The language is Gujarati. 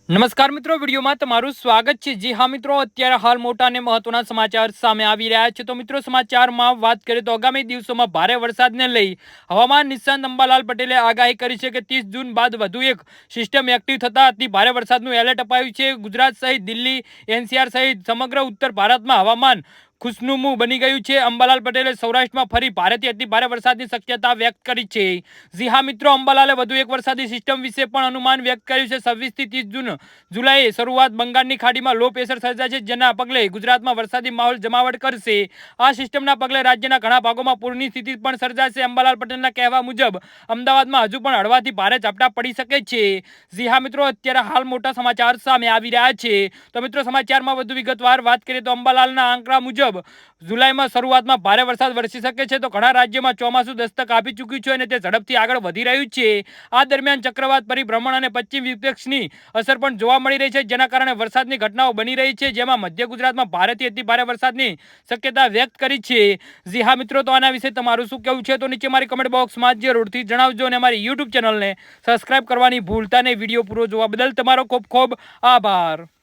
નમસ્કાર મિત્રો, વિડીયોમાં તમારું સ્વાગત છે। જી હા મિત્રો, અત્યારે હાલ મોટા અને મહત્વના સમાચાર સામે આવી રહ્યા છે। તો મિત્રો, સમાચારમાં વાત કરીએ તો આગામી દિવસોમાં ભારે વરસાદને લઈ હવામાન નિષ્ણાત અંબાલાલ પટેલે આગાહી કરી છે કે 30 જૂન બાદ વધુ એક સિસ્ટમ એક્ટિવ થતા અતિ ભારે વરસાદનું એલર્ટ અપાયું છે। ગુજરાત સહિત દિલ્હી, એનસીઆર સહિત સમગ્ર ઉત્તર ભારતમાં હવામાન ખુશનુમુ બની ગયું છે। અંબાલાલ પટેલે સૌરાષ્ટ્રમાં ફરી ભારેથી અતિ ભારે વરસાદની શક્યતા વ્યક્ત કરી છે। જી હા મિત્રો, અંબાલાલે વધુ એક વરસાદી સિસ્ટમ વિશે પણ અનુમાન વ્યક્ત કર્યું છે। 26 થી 30 જૂન જુલાઈએ શરૂઆત બંગાળની ખાડીમાં લો પ્રેશર સર્જાય છે, જેના પગલે ગુજરાતમાં વરસાદી માહોલ જમાવટ કરશે। આ સિસ્ટમના પગલે રાજ્યના ઘણા ભાગોમાં પૂરની સ્થિતિ પણ સર્જાશે। અંબાલાલ પટેલના કહેવા મુજબ અમદાવાદમાં હજુ પણ હળવાથી ભારે ઝાપટા પડી શકે છે। જી હા મિત્રો, અત્યારે હાલ મોટા સમાચાર સામે આવી રહ્યા છે। તો મિત્રો, સમાચારમાં વધુ વિગતવાર વાત કરીએ તો અંબાલાલના આંકડા મુજબ જુલાઈમાં શરૂઆતમાં ભારે વરસાદ વરસી શકે છે। તો ઘણા રાજ્યોમાં ચોમાસું દસ્તક આપી ચૂક્યું છે અને તે ઝડપથી આગળ વધી રહ્યું છે। આ દરમિયાન ચક્રવાત પરિભ્રમણ અને પશ્ચિમ વિક્ષેપની અસર પણ જોવા મળી રહી છે, જેના કારણે વરસાદની ઘટનાઓ બની રહી છે, જેમાં મધ્ય ગુજરાતમાં ભારેથી અતિ ભારે વરસાદની શક્યતા વ્યક્ત કરી છે। જી હા મિત્રો, તો આના વિશે તમારું શું કહેવું છે તો નીચે મારી કમેન્ટ બોક્સમાં જરૂરથી જણાવજો અને અમારી યુટ્યુબ ચેનલને સબસ્ક્રાઇબ કરવાની ભૂલતા નહીં। વિડીયો પૂરો જોવા બદલ તમારો ખૂબ ખૂબ આભાર।